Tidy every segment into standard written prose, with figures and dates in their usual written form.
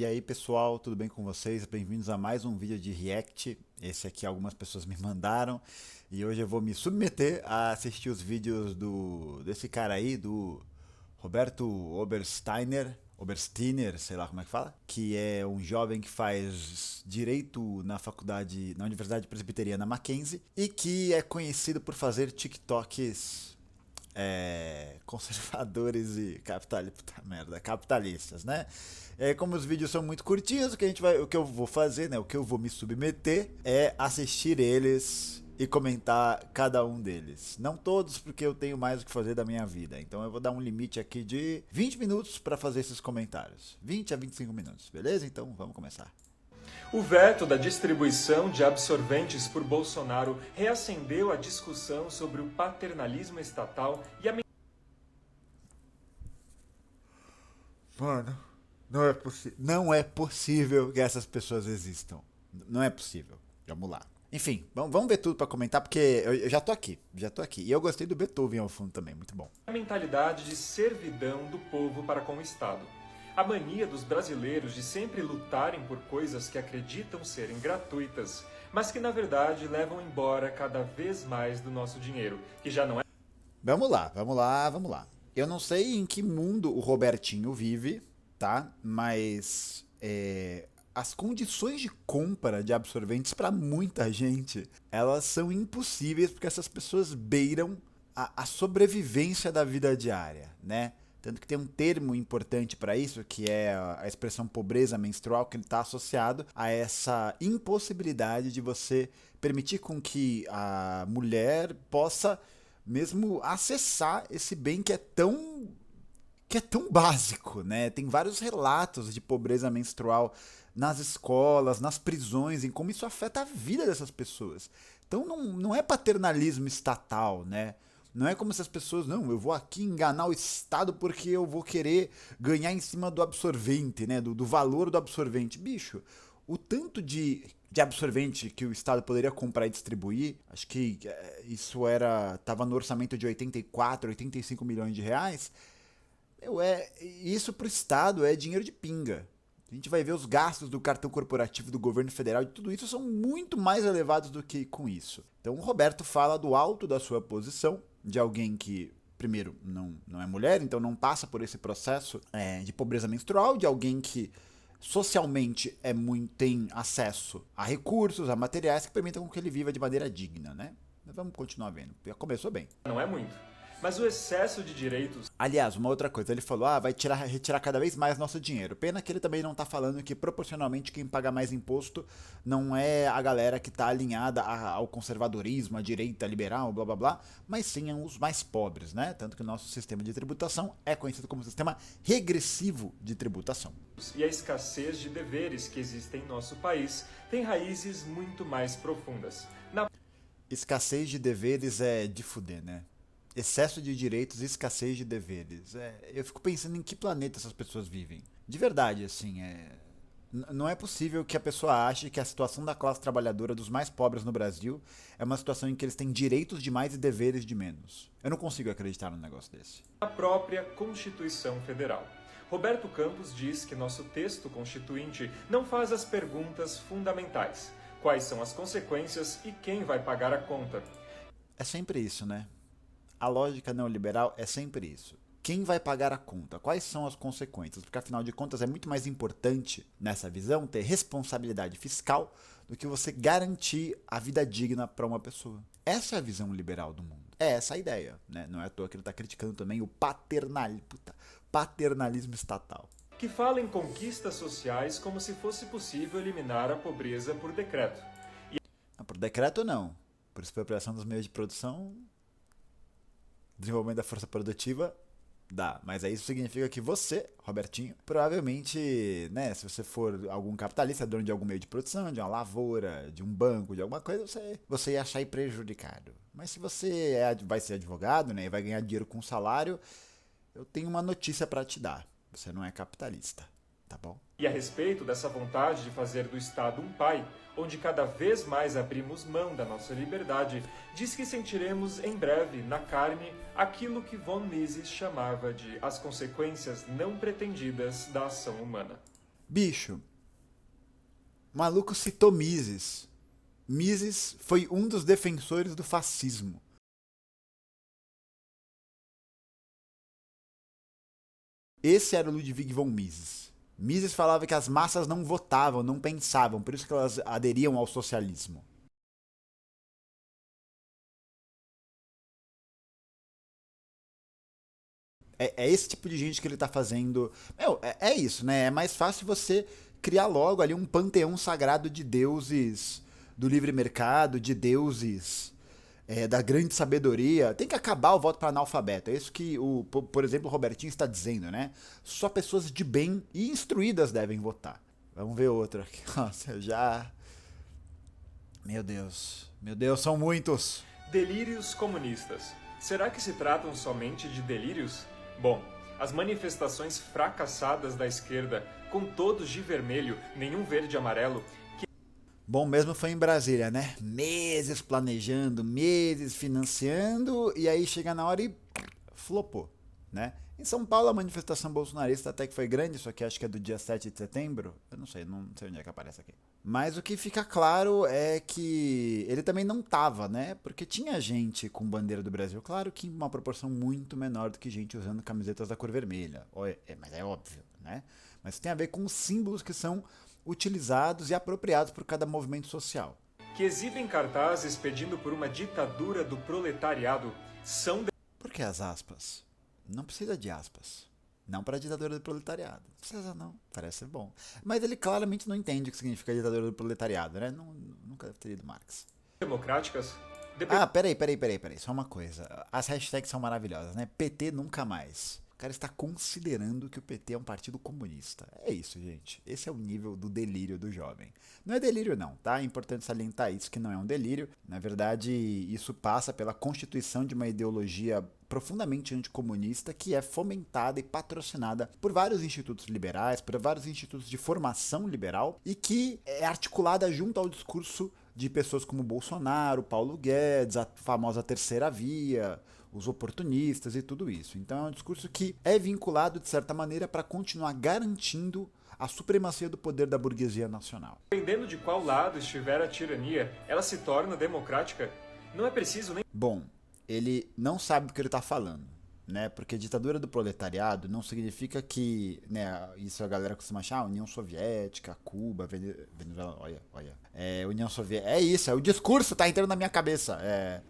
E aí pessoal, tudo bem com vocês? Bem-vindos a mais um vídeo de React. Esse aqui algumas pessoas me mandaram e hoje eu vou me submeter a assistir os vídeos desse cara aí, do Roberto Obersteiner, sei lá como é que fala, que é um jovem que faz direito na faculdade, na Universidade Presbiteriana Mackenzie e que é conhecido por fazer TikToks conservadores e capitalistas, né? Como os vídeos são muito curtinhos, o que eu vou fazer, né? O que eu vou me submeter é assistir eles e comentar cada um deles. Não todos, porque eu tenho mais o que fazer da minha vida. Então eu vou dar um limite aqui de 20 minutos para fazer esses comentários. 20 a 25 minutos, beleza? Então vamos começar. O veto da distribuição de absorventes por Bolsonaro reacendeu a discussão sobre o paternalismo estatal e a... Mano, não é possível que essas pessoas existam. Não é possível. Vamos lá. Enfim, vamos ver tudo pra comentar, porque eu já tô aqui. E eu gostei do Beethoven ao fundo também, muito bom. A mentalidade de servidão do povo para com o Estado. A mania dos brasileiros de sempre lutarem por coisas que acreditam serem gratuitas, mas que na verdade levam embora cada vez mais do nosso dinheiro, que já não é... Vamos lá. Eu não sei em que mundo o Robertinho vive, tá? Mas as condições de compra de absorventes para muita gente, elas são impossíveis porque essas pessoas beiram a sobrevivência da vida diária, né? Tanto que tem um termo importante para isso, que é a expressão pobreza menstrual, que está associado a essa impossibilidade de você permitir com que a mulher possa mesmo acessar esse bem que é tão básico, né? Tem vários relatos de pobreza menstrual nas escolas, nas prisões, em como isso afeta a vida dessas pessoas. Então não é paternalismo estatal, né? Não é como se as pessoas, não, eu vou aqui enganar o Estado porque eu vou querer ganhar em cima do absorvente, né? Do valor do absorvente. Bicho, o tanto de absorvente que o Estado poderia comprar e distribuir, acho que isso estava no orçamento de 84, 85 milhões de reais. Isso pro Estado é dinheiro de pinga. A gente vai ver os gastos do cartão corporativo do governo federal e tudo isso são muito mais elevados do que com isso. Então o Roberto fala do alto da sua posição, de alguém que, primeiro, não é mulher, então não passa por esse processo de pobreza menstrual, de alguém que socialmente tem acesso a recursos, a materiais que permitam que ele viva de maneira digna, né? Mas vamos continuar vendo. Já começou bem. Não é muito. Mas o excesso de direitos... Aliás, uma outra coisa, ele falou, vai retirar cada vez mais nosso dinheiro. Pena que ele também não tá falando que proporcionalmente quem paga mais imposto não é a galera que tá alinhada ao conservadorismo, à direita liberal, blá blá blá, mas sim os mais pobres, né? Tanto que o nosso sistema de tributação é conhecido como sistema regressivo de tributação. E a escassez de deveres que existem em nosso país tem raízes muito mais profundas. Escassez de deveres é de fuder, né? Excesso de direitos e escassez de deveres. Eu fico pensando em que planeta essas pessoas vivem. De verdade, assim, não é possível que a pessoa ache que a situação da classe trabalhadora dos mais pobres no Brasil é uma situação em que eles têm direitos de mais e deveres de menos. Eu não consigo acreditar num negócio desse. A própria Constituição Federal. Roberto Campos diz que nosso texto constituinte não faz as perguntas fundamentais. Quais são as consequências e quem vai pagar a conta? É sempre isso, né? A lógica neoliberal é sempre isso. Quem vai pagar a conta? Quais são as consequências? Porque afinal de contas é muito mais importante nessa visão ter responsabilidade fiscal do que você garantir a vida digna para uma pessoa. Essa é a visão liberal do mundo. É essa a ideia, né? Não é à toa que ele está criticando também o paternalismo estatal. Que fala em conquistas sociais como se fosse possível eliminar a pobreza por decreto. Por decreto não. Por expropriação dos meios de produção... Desenvolvimento da força produtiva, dá. Mas aí isso significa que você, Robertinho, provavelmente, né, se você for algum capitalista, dono de algum meio de produção, de uma lavoura, de um banco, de alguma coisa, você ia achar prejudicado. Mas se você vai ser advogado, né, e vai ganhar dinheiro com salário, eu tenho uma notícia para te dar. Você não é capitalista, tá bom? E a respeito dessa vontade de fazer do Estado um pai, onde cada vez mais abrimos mão da nossa liberdade, diz que sentiremos em breve, na carne, aquilo que von Mises chamava de as consequências não pretendidas da ação humana. Bicho, o maluco citou Mises. Mises foi um dos defensores do fascismo. Esse era o Ludwig von Mises. Mises falava que as massas não votavam, não pensavam, por isso que elas aderiam ao socialismo. É esse tipo de gente que ele tá fazendo. Meu, é isso, né? É mais fácil você criar logo ali um panteão sagrado de deuses do livre mercado, de deuses da grande sabedoria. Tem que acabar o voto para analfabeto. É isso que, por exemplo, o Robertinho está dizendo, né? Só pessoas de bem e instruídas devem votar. Vamos ver outro aqui. Nossa, eu já. Meu Deus. Meu Deus, são muitos. Delírios comunistas. Será que se tratam somente de delírios? Bom, as manifestações fracassadas da esquerda, com todos de vermelho, nenhum verde e amarelo, Bom mesmo foi em Brasília, né? Meses planejando, meses financiando, e aí chega na hora e flopou, né? Em São Paulo a manifestação bolsonarista até que foi grande, isso aqui acho que é do dia 7 de setembro. Eu não sei onde é que aparece aqui. Mas o que fica claro é que ele também não tava, né? Porque tinha gente com bandeira do Brasil, claro que em uma proporção muito menor do que gente usando camisetas da cor vermelha. Mas é óbvio, né? Mas tem a ver com os símbolos que são utilizados e apropriados por cada movimento social. que exibem cartazes pedindo por uma ditadura do proletariado, são Por que as aspas? Não precisa de aspas. Não para a ditadura do proletariado. Não precisa não. Parece ser bom. Mas ele claramente não entende o que significa ditadura do proletariado, né? Nunca deve ter lido Marx. democráticas? Ah, peraí. Só uma coisa. As hashtags são maravilhosas, né? PT nunca mais. O cara está considerando que o PT é um partido comunista. É isso, gente. Esse é o nível do delírio do jovem. Não é delírio não, tá? É importante salientar isso, que não é um delírio. Na verdade, isso passa pela constituição de uma ideologia profundamente anticomunista que é fomentada e patrocinada por vários institutos liberais, por vários institutos de formação liberal e que é articulada junto ao discurso de pessoas como Bolsonaro, Paulo Guedes, a famosa terceira via, os oportunistas e tudo isso. Então é um discurso que é vinculado, de certa maneira, para continuar garantindo a supremacia do poder da burguesia nacional. Dependendo de qual lado estiver a tirania, ela se torna democrática? Não é preciso nem Bom, ele não sabe do que ele está falando, né? Porque ditadura do proletariado não significa que, né, isso a galera costuma achar, União Soviética, Cuba, Venezuela, olha. União Soviética, é isso, é o discurso, tá entrando na minha cabeça.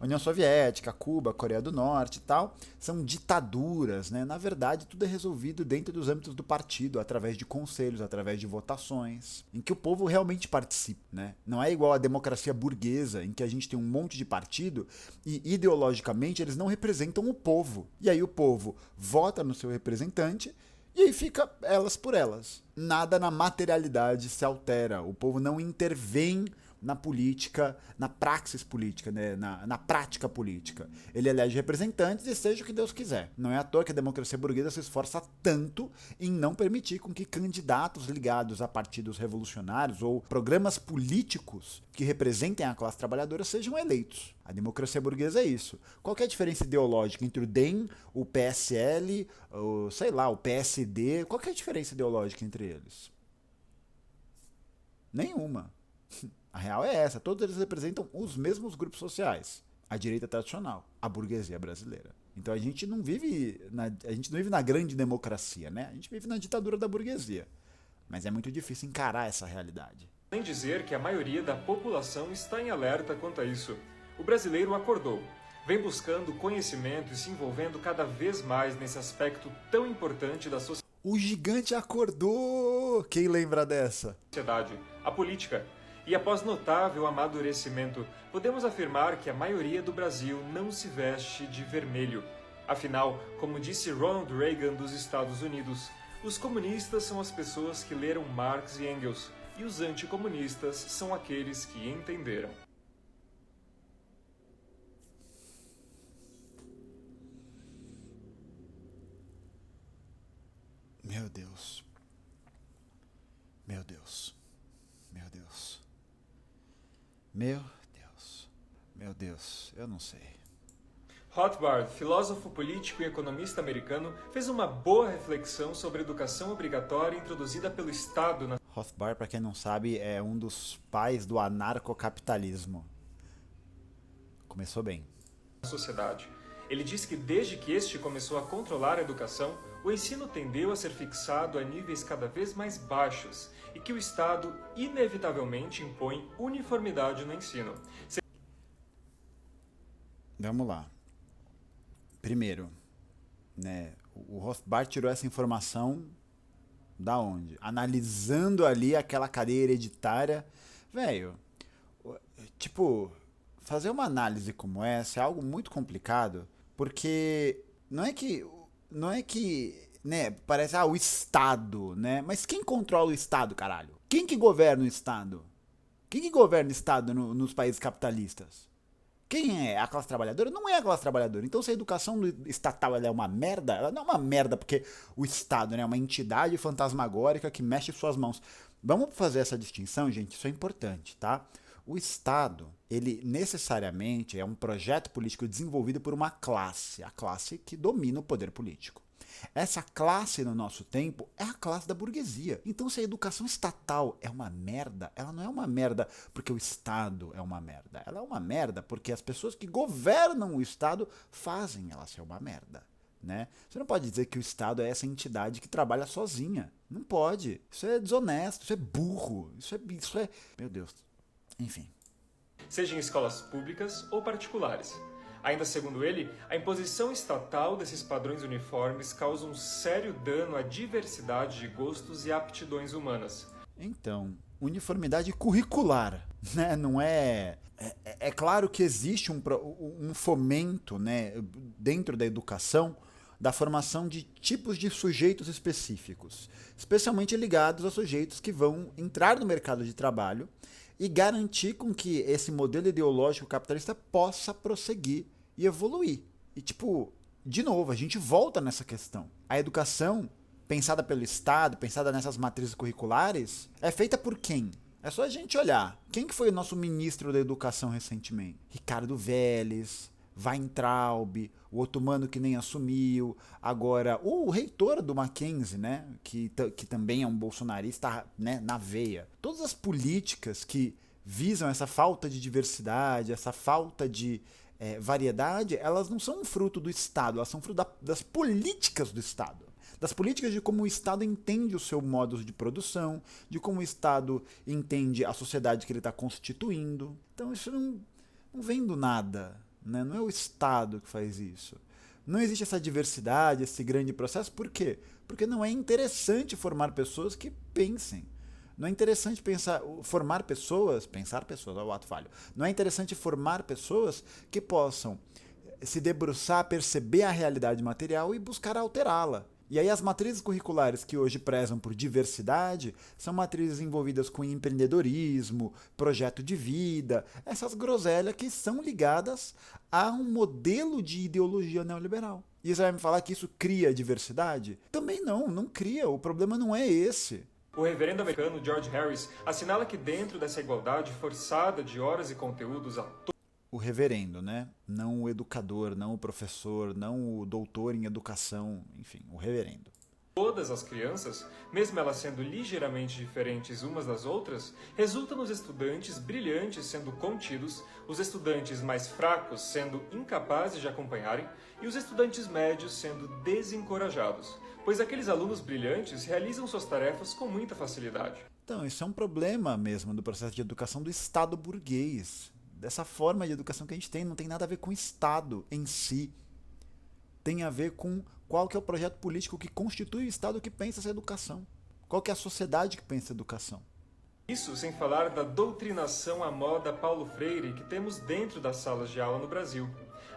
União Soviética, Cuba, Coreia do Norte e tal, são ditaduras, né? Na verdade, tudo é resolvido dentro dos âmbitos do partido, através de conselhos, através de votações, em que o povo realmente participa, né? Não é igual a democracia burguesa, em que a gente tem um monte de partido e ideologicamente eles não representam o povo. E aí o povo vota no seu representante e aí fica elas por elas. Nada na materialidade se altera. O povo não intervém na política, na praxis política, né? na prática política. Ele elege representantes e seja o que Deus quiser. Não é à toa que a democracia burguesa se esforça tanto em não permitir com que candidatos ligados a partidos revolucionários ou programas políticos que representem a classe trabalhadora sejam eleitos. A democracia burguesa é isso. Qual que é a diferença ideológica entre o DEM, o PSL, o PSD? Qual que é a diferença ideológica entre eles? Nenhuma. A real é essa, todos eles representam os mesmos grupos sociais. A direita tradicional, a burguesia brasileira. Então a gente não vive na grande democracia, né? A gente vive na ditadura da burguesia. Mas é muito difícil encarar essa realidade. nem dizer que a maioria da população está em alerta quanto a isso. O brasileiro acordou, vem buscando conhecimento e se envolvendo cada vez mais nesse aspecto tão importante da O gigante acordou! Quem lembra dessa? sociedade, a política. E após notável amadurecimento, podemos afirmar que a maioria do Brasil não se veste de vermelho. Afinal, como disse Ronald Reagan dos Estados Unidos, os comunistas são as pessoas que leram Marx e Engels, e os anticomunistas são aqueles que entenderam. Meu Deus. Meu Deus. Meu Deus. Meu Deus. Meu Deus. Eu não sei. Rothbard, filósofo político e economista americano, fez uma boa reflexão sobre a educação obrigatória introduzida pelo Estado na Rothbard, para quem não sabe, é um dos pais do anarcocapitalismo. Começou bem. sociedade. Ele diz que desde que este começou a controlar a educação, o ensino tendeu a ser fixado a níveis cada vez mais baixos e que o Estado inevitavelmente impõe uniformidade no ensino. Vamos lá. Primeiro, né, o Rothbard tirou essa informação da onde? Analisando ali aquela cadeia hereditária. Velho, tipo, fazer uma análise como essa é algo muito complicado, porque não é que, né, parece o Estado, né? Mas quem controla o Estado, caralho? Quem que governa o Estado? Quem que governa o Estado nos países capitalistas? Quem é? A classe trabalhadora? Não é a classe trabalhadora. Então, se a educação estatal ela é uma merda, ela não é uma merda porque o Estado, né, é uma entidade fantasmagórica que mexe suas mãos. Vamos fazer essa distinção, gente? Isso é importante, tá? O Estado, ele necessariamente é um projeto político desenvolvido por uma classe, a classe que domina o poder político. Essa classe no nosso tempo é a classe da burguesia. Então, se a educação estatal é uma merda, ela não é uma merda porque o Estado é uma merda. Ela é uma merda porque as pessoas que governam o Estado fazem ela ser uma merda. Né? Você não pode dizer que o Estado é essa entidade que trabalha sozinha. Não pode. Isso é desonesto, isso é burro, isso é... Meu Deus. Enfim. Seja em escolas públicas ou particulares. Ainda segundo ele, a imposição estatal desses padrões uniformes causa um sério dano à diversidade de gostos e aptidões humanas. Então, uniformidade curricular, né? Não é... É claro que existe um fomento, né, dentro da educação da formação de tipos de sujeitos específicos, especialmente ligados a sujeitos que vão entrar no mercado de trabalho e garantir com que esse modelo ideológico capitalista possa prosseguir e evoluir. E tipo, de novo, a gente volta nessa questão. A educação, pensada pelo Estado, pensada nessas matrizes curriculares, é feita por quem? É só a gente olhar. Quem que foi o nosso ministro da educação recentemente? Ricardo Vélez, Weintraub, o otomano que nem assumiu, agora o reitor do Mackenzie, né, que também é um bolsonarista, né, na veia. Todas as políticas que visam essa falta de diversidade, essa falta de variedade, elas não são um fruto do Estado, elas são fruto das políticas do Estado. Das políticas de como o Estado entende o seu modo de produção, de como o Estado entende a sociedade que ele está constituindo. Então isso não vem do nada. Né? Não é o Estado que faz isso. Não existe essa diversidade, esse grande processo. Por quê? Porque não é interessante formar pessoas que pensem. Não é interessante pensar o ato falho. Não é interessante formar pessoas que possam se debruçar, perceber a realidade material e buscar alterá-la. E aí as matrizes curriculares que hoje prezam por diversidade são matrizes envolvidas com empreendedorismo, projeto de vida, essas groselhas que são ligadas a um modelo de ideologia neoliberal. E você vai me falar que isso cria diversidade? Também não cria. O problema não é esse. O reverendo americano George Harris assinala que dentro dessa igualdade forçada de horas e conteúdos a O reverendo, né? Não o educador, não o professor, não o doutor em educação, enfim, o reverendo. todas as crianças, mesmo elas sendo ligeiramente diferentes umas das outras, resulta nos estudantes brilhantes sendo contidos, os estudantes mais fracos sendo incapazes de acompanharem e os estudantes médios sendo desencorajados, pois aqueles alunos brilhantes realizam suas tarefas com muita facilidade. Então, isso é um problema mesmo do processo de educação do Estado burguês. Dessa forma de educação que a gente tem, não tem nada a ver com o Estado em si. Tem a ver com qual que é o projeto político que constitui o Estado que pensa essa educação. Qual que é a sociedade que pensa a educação. Isso sem falar da doutrinação à moda Paulo Freire que temos dentro das salas de aula no Brasil.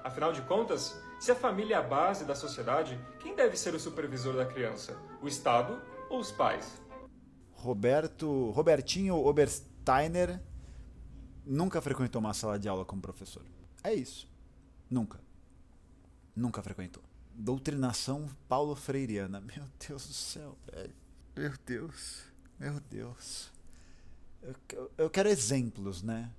Afinal de contas, se a família é a base da sociedade, quem deve ser o supervisor da criança? O Estado ou os pais? Robertinho Obersteiner nunca frequentou uma sala de aula como professor. É isso. Nunca. Nunca frequentou. Doutrinação Paulo Freireana. Meu Deus do céu, velho. Meu Deus. Meu Deus. Eu quero exemplos, né?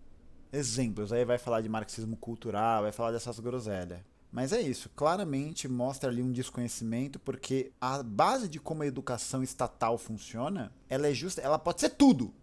Exemplos. Aí vai falar de marxismo cultural, vai falar dessas groselhas. Mas é isso, claramente mostra ali um desconhecimento, porque a base de como a educação estatal funciona, ela é justa, ela pode ser tudo,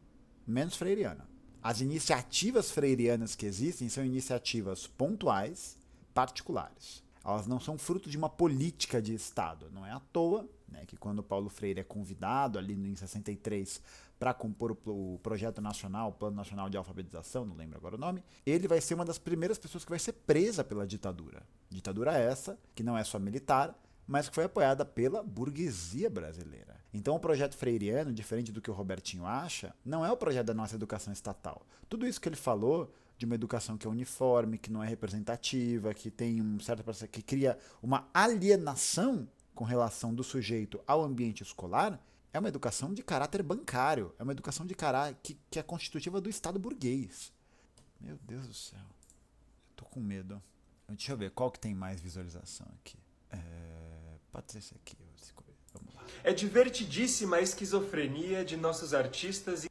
menos freiriana. As iniciativas freirianas que existem são iniciativas pontuais, particulares. Elas não são fruto de uma política de Estado. Não é à toa, né, que quando Paulo Freire é convidado ali em 63 para compor o projeto nacional, o Plano Nacional de Alfabetização, não lembro agora o nome, ele vai ser uma das primeiras pessoas que vai ser presa pela ditadura. Ditadura essa, que não é só militar, mas que foi apoiada pela burguesia brasileira. Então o projeto freiriano, diferente do que o Robertinho acha, não é o projeto da nossa educação estatal. Tudo isso que ele falou de uma educação que é uniforme, que não é representativa, que tem um certo processo, que cria uma alienação com relação do sujeito ao ambiente escolar, é uma educação de caráter bancário, é uma educação de caráter que é constitutiva do Estado burguês. Meu Deus do céu, eu tô com medo. Deixa eu ver qual que tem mais visualização aqui. Pode ser esse aqui, vamos lá. É divertidíssima a esquizofrenia de nossos artistas.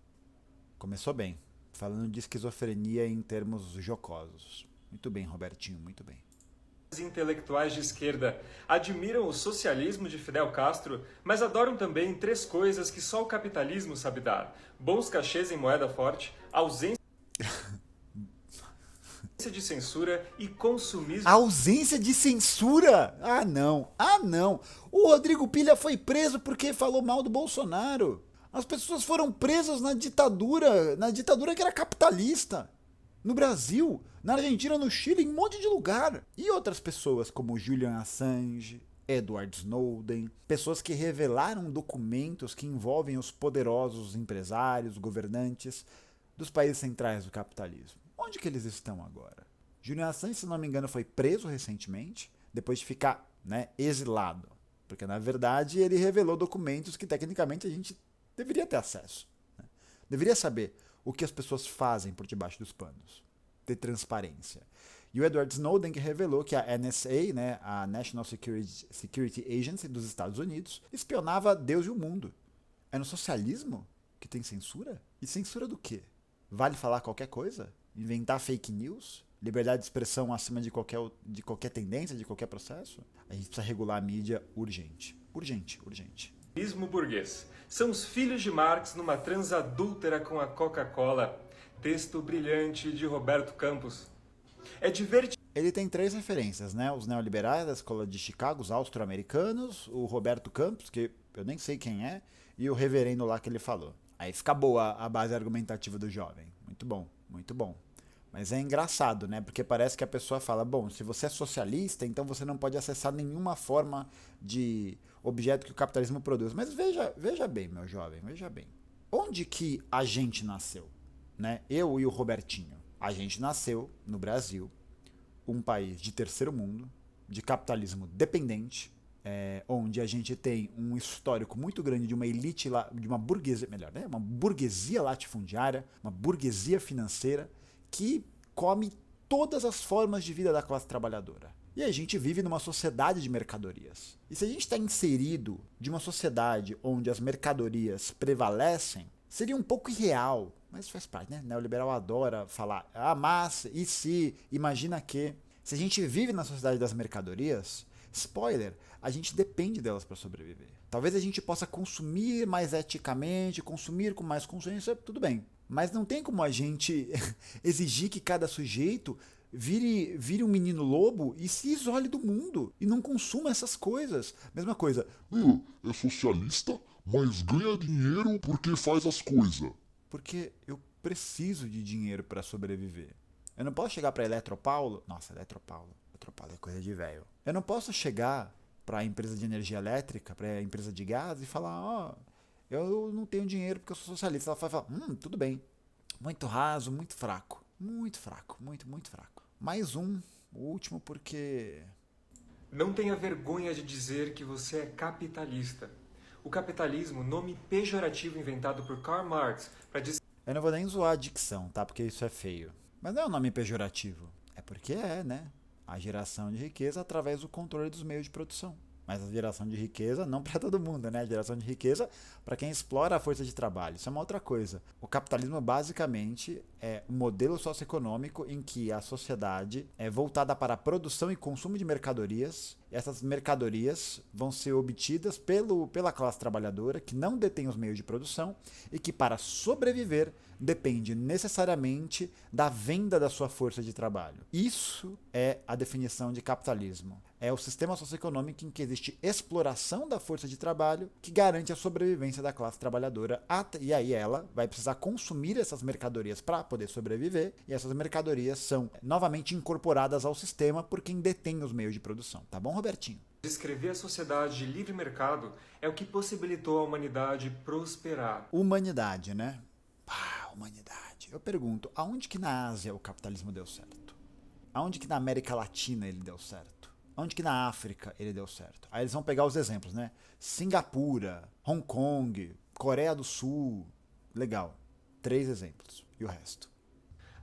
Começou bem, falando de esquizofrenia em termos jocosos. Muito bem, Robertinho, muito bem. Intelectuais de esquerda admiram o socialismo de Fidel Castro, mas adoram também três coisas que só o capitalismo sabe dar: bons cachês em moeda forte, ausência de censura e consumismo. Ausência de censura? Ah, não. Ah, não. O Rodrigo Pilha foi preso porque falou mal do Bolsonaro. As pessoas foram presas na ditadura que era capitalista. No Brasil, na Argentina, no Chile, em um monte de lugar. E outras pessoas como Julian Assange, Edward Snowden, pessoas que revelaram documentos que envolvem os poderosos empresários, governantes dos países centrais do capitalismo. Onde que eles estão agora? Julian Assange, se não me engano, foi preso recentemente, depois de ficar, exilado. Porque, na verdade, ele revelou documentos que, tecnicamente, a gente deveria ter acesso. Deveria saber o que as pessoas fazem por debaixo dos panos. Ter transparência. E o Edward Snowden que revelou que a NSA, a National Security Agency dos Estados Unidos, espionava Deus e o mundo. É no socialismo que tem censura? E censura do quê? Vale falar qualquer coisa? Inventar fake news? Liberdade de expressão acima de qualquer tendência, de qualquer processo? A gente precisa regular a mídia urgente. Urgente, urgente. Burguês. São os filhos de Marx numa transa adúltera com a Coca-Cola. Texto brilhante de Roberto Campos. É divertido. Ele tem três referências, os neoliberais da escola de Chicago, os austro-americanos, o Roberto Campos, que eu nem sei quem é, e o reverendo lá que ele falou. Aí fica boa a base argumentativa do jovem. Muito bom, muito bom. Mas é engraçado, porque parece que a pessoa fala, bom, se você é socialista, então você não pode acessar nenhuma forma de objeto que o capitalismo produz. Mas veja bem, meu jovem, veja bem. Onde que a gente nasceu? Eu e o Robertinho. A gente nasceu no Brasil, um país de terceiro mundo, de capitalismo dependente, onde a gente tem um histórico muito grande de uma elite, de uma burguesia, uma burguesia latifundiária, uma burguesia financeira, que come todas as formas de vida da classe trabalhadora. E a gente vive numa sociedade de mercadorias. E se a gente está inserido de uma sociedade onde as mercadorias prevalecem, seria um pouco irreal, mas faz parte, Neoliberal adora falar, mas, e se, imagina que... Se a gente vive na sociedade das mercadorias, spoiler, a gente depende delas para sobreviver. Talvez a gente possa consumir mais eticamente, consumir com mais consciência, tudo bem. Mas não tem como a gente exigir que cada sujeito vire um menino lobo e se isole do mundo e não consuma essas coisas. Mesma coisa. É socialista, mas ganha dinheiro porque faz as coisas. Porque eu preciso de dinheiro para sobreviver. Eu não posso chegar para Eletropaulo. Nossa, Eletropaulo é coisa de velho. Eu não posso chegar para a empresa de energia elétrica, para a empresa de gás e falar, eu não tenho dinheiro porque eu sou socialista. Ela vai falar, tudo bem. Muito raso, muito fraco. Muito fraco, muito, muito fraco. Mais um, o último porque... Não tenha vergonha de dizer que você é capitalista. O capitalismo, nome pejorativo inventado por Karl Marx para dizer... Eu não vou nem zoar a dicção, tá? Porque isso é feio. Mas não é um nome pejorativo. É porque a geração de riqueza através do controle dos meios de produção. Mas a geração de riqueza não para todo mundo, né? A geração de riqueza para quem explora a força de trabalho. Isso é uma outra coisa. O capitalismo basicamente é um modelo socioeconômico em que a sociedade é voltada para a produção e consumo de mercadorias. E essas mercadorias vão ser obtidas pela classe trabalhadora que não detém os meios de produção e que, para sobreviver, depende necessariamente da venda da sua força de trabalho. Isso é a definição de capitalismo. É o sistema socioeconômico em que existe exploração da força de trabalho que garante a sobrevivência da classe trabalhadora. E aí ela vai precisar consumir essas mercadorias para poder sobreviver, e essas mercadorias são novamente incorporadas ao sistema por quem detém os meios de produção. Tá bom, Robertinho? Descrever a sociedade de livre mercado é o que possibilitou a humanidade prosperar. Humanidade, né? Humanidade. Eu pergunto, aonde que na Ásia o capitalismo deu certo? Aonde que na América Latina ele deu certo? Aonde que na África ele deu certo? Aí eles vão pegar os exemplos, né? Singapura, Hong Kong, Coreia do Sul. Legal. 3 exemplos. E o resto?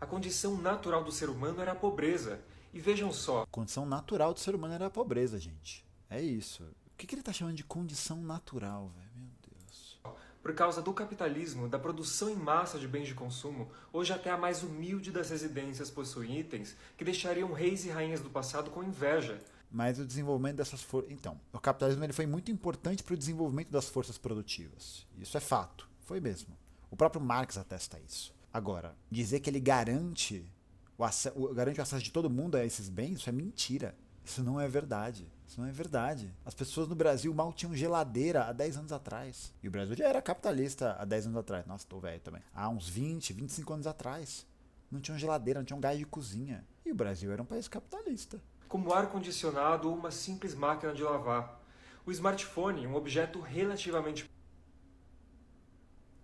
A condição natural do ser humano era a pobreza. E vejam só. A condição natural do ser humano era a pobreza, gente. É isso. O que ele tá chamando de condição natural, velho? Meu Deus. Por causa do capitalismo, da produção em massa de bens de consumo, hoje até a mais humilde das residências possui itens que deixariam reis e rainhas do passado com inveja. Mas o desenvolvimento dessas forças... Então, o capitalismo ele foi muito importante para o desenvolvimento das forças produtivas. Isso é fato. Foi mesmo. O próprio Marx atesta isso. Agora, dizer que ele garante o acesso de todo mundo a esses bens, isso é mentira. Isso não é verdade. Isso não é verdade. As pessoas no Brasil mal tinham geladeira há 10 anos atrás. E o Brasil já era capitalista há 10 anos atrás. Nossa, tô velho também. Há uns 20, 25 anos atrás. Não tinham geladeira, não tinham gás de cozinha. E o Brasil era um país capitalista. Como ar-condicionado ou uma simples máquina de lavar. O smartphone, um objeto relativamente...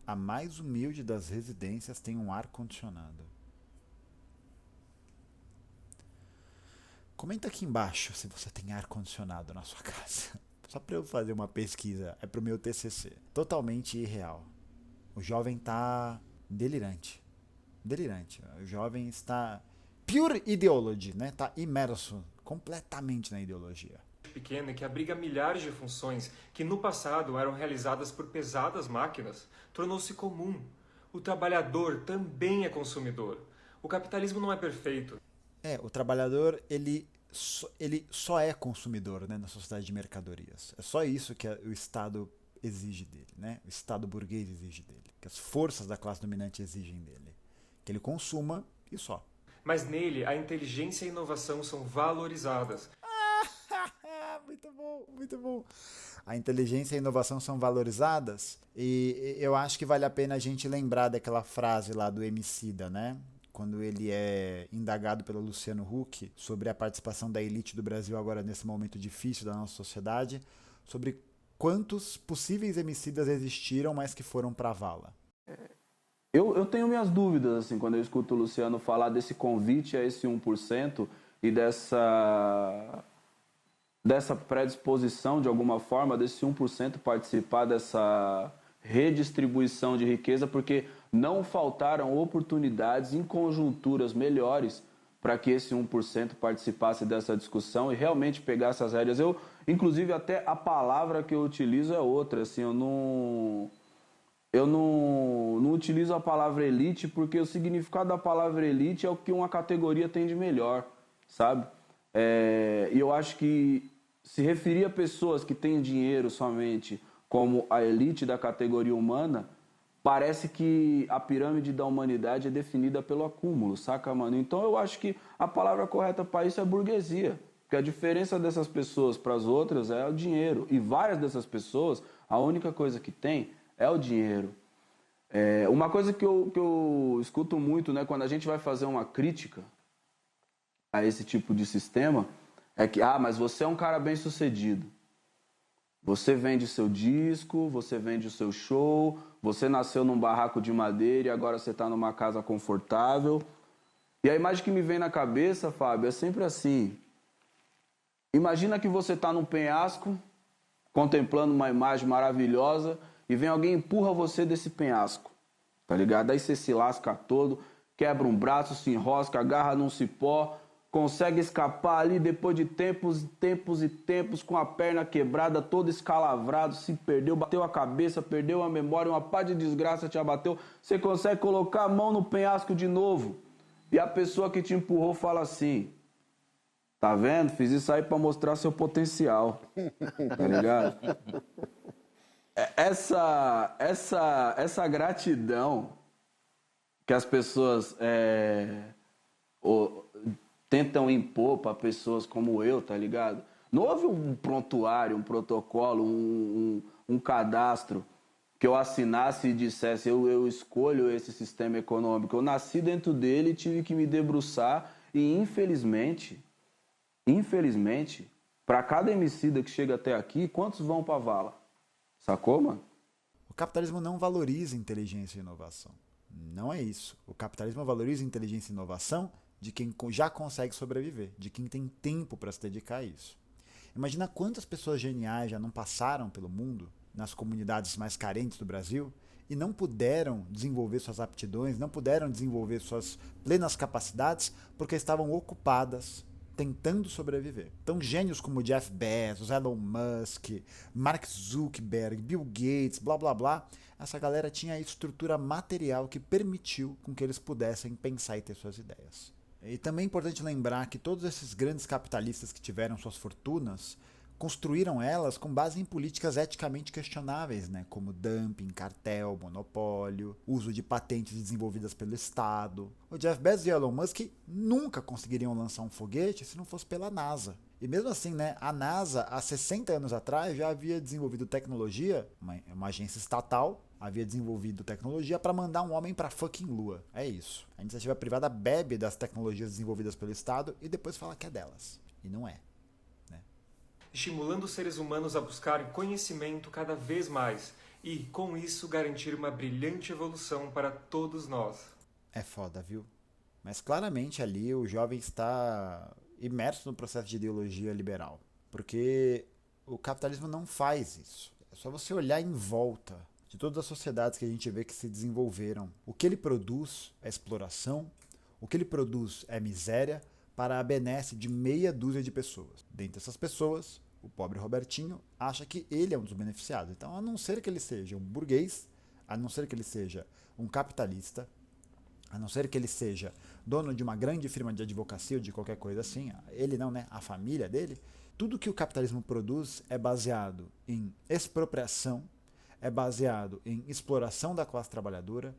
A mais humilde das residências tem um ar-condicionado. Comenta aqui embaixo se você tem ar-condicionado na sua casa. Só para eu fazer uma pesquisa. É pro meu TCC. Totalmente irreal. O jovem tá delirante. Delirante. O jovem está... Pure ideology, né? Tá imerso completamente na ideologia. Pequena e que abriga milhares de funções que no passado eram realizadas por pesadas máquinas, tornou-se comum. O trabalhador também é consumidor. O capitalismo não é perfeito. O trabalhador, ele só é consumidor, né, na sociedade de mercadorias. É só isso que o Estado exige dele, né? O Estado burguês exige dele. Que as forças da classe dominante exigem dele. Que ele consuma e só. Mas nele, a inteligência e a inovação são valorizadas. Muito bom, muito bom. A inteligência e a inovação são valorizadas e eu acho que vale a pena a gente lembrar daquela frase lá do Emicida, né? Quando ele é indagado pelo Luciano Huck sobre a participação da elite do Brasil agora nesse momento difícil da nossa sociedade, sobre quantos possíveis emicidas existiram, mas que foram pra vala. Eu tenho minhas dúvidas, assim, quando eu escuto o Luciano falar desse convite a esse 1% e dessa predisposição, de alguma forma, desse 1% participar dessa redistribuição de riqueza, porque não faltaram oportunidades em conjunturas melhores para que esse 1% participasse dessa discussão e realmente pegasse as rédeas. Inclusive, até a palavra que eu utilizo é outra, assim, eu não utilizo a palavra elite porque o significado da palavra elite é o que uma categoria tem de melhor, sabe? E eu acho que se referir a pessoas que têm dinheiro somente como a elite da categoria humana, parece que a pirâmide da humanidade é definida pelo acúmulo, saca, mano? Então eu acho que a palavra correta para isso é burguesia, porque a diferença dessas pessoas para as outras é o dinheiro. E várias dessas pessoas, a única coisa que tem é o dinheiro. Uma coisa que eu escuto muito, né, quando a gente vai fazer uma crítica a esse tipo de sistema, é que, mas você é um cara bem sucedido. Você vende seu disco, você vende o seu show, você nasceu num barraco de madeira e agora você está numa casa confortável. E a imagem que me vem na cabeça, Fábio, é sempre assim. Imagina que você está num penhasco, contemplando uma imagem maravilhosa, e vem alguém e empurra você desse penhasco, tá ligado? Aí você se lasca todo, quebra um braço, se enrosca, agarra num cipó, consegue escapar ali depois de tempos e tempos, com a perna quebrada, todo escalavrado, se perdeu, bateu a cabeça, perdeu a memória, uma pá de desgraça te abateu, você consegue colocar a mão no penhasco de novo. E a pessoa que te empurrou fala assim: tá vendo? Fiz isso aí pra mostrar seu potencial. Tá ligado? Essa gratidão que as pessoas tentam impor para pessoas como eu, tá ligado? Não houve um prontuário, um protocolo, um cadastro que eu assinasse e dissesse eu escolho esse sistema econômico. Eu nasci dentro dele, tive que me debruçar e infelizmente, para cada emicida que chega até aqui, quantos vão pra vala? Sacou, mano? O capitalismo não valoriza inteligência e inovação. Não é isso. O capitalismo valoriza inteligência e inovação de quem já consegue sobreviver, de quem tem tempo para se dedicar a isso. Imagina quantas pessoas geniais já não passaram pelo mundo, nas comunidades mais carentes do Brasil, e não puderam desenvolver suas aptidões, não puderam desenvolver suas plenas capacidades porque estavam ocupadas tentando sobreviver. Então gênios como Jeff Bezos, Elon Musk, Mark Zuckerberg, Bill Gates, blá blá blá, essa galera tinha a estrutura material que permitiu com que eles pudessem pensar e ter suas ideias. E também é importante lembrar que todos esses grandes capitalistas que tiveram suas fortunas construíram elas com base em políticas eticamente questionáveis, né? Como dumping, cartel, monopólio, uso de patentes desenvolvidas pelo Estado. O Jeff Bezos e Elon Musk nunca conseguiriam lançar um foguete se não fosse pela NASA. E mesmo assim, né, a NASA, há 60 anos atrás, já havia desenvolvido tecnologia, uma agência estatal, havia desenvolvido tecnologia para mandar um homem para fucking Lua. É isso. A iniciativa privada bebe das tecnologias desenvolvidas pelo Estado e depois fala que é delas. E não é. Estimulando os seres humanos a buscarem conhecimento cada vez mais e, com isso, garantir uma brilhante evolução para todos nós. É foda, viu? Mas claramente ali o jovem está imerso no processo de ideologia liberal, porque o capitalismo não faz isso. É só você olhar em volta de todas as sociedades que a gente vê que se desenvolveram. O que ele produz é exploração, o que ele produz é miséria, para a benesse de meia dúzia de pessoas. Dentre essas pessoas, o pobre Robertinho acha que ele é um dos beneficiados. Então, a não ser que ele seja um burguês, a não ser que ele seja um capitalista, a não ser que ele seja dono de uma grande firma de advocacia ou de qualquer coisa assim, ele não, né? A família dele, tudo que o capitalismo produz é baseado em expropriação, é baseado em exploração da classe trabalhadora,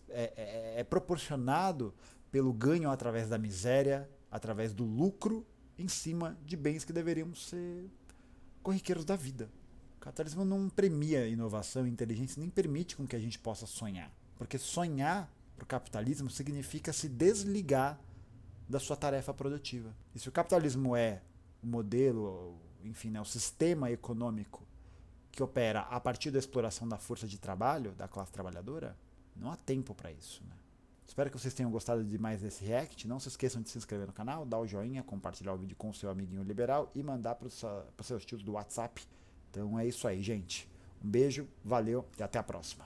é proporcionado pelo ganho através da miséria, através do lucro em cima de bens que deveriam ser corriqueiros da vida. O capitalismo não premia inovação e inteligência, nem permite com que a gente possa sonhar. Porque sonhar para o capitalismo significa se desligar da sua tarefa produtiva. E se o capitalismo é o modelo, enfim, né, o sistema econômico que opera a partir da exploração da força de trabalho da classe trabalhadora, não há tempo para isso, né? Espero que vocês tenham gostado de mais desse react. Não se esqueçam de se inscrever no canal, dar o joinha, compartilhar o vídeo com o seu amiguinho liberal e mandar para os seus tios do WhatsApp. Então é isso aí, gente. Um beijo, valeu e até a próxima.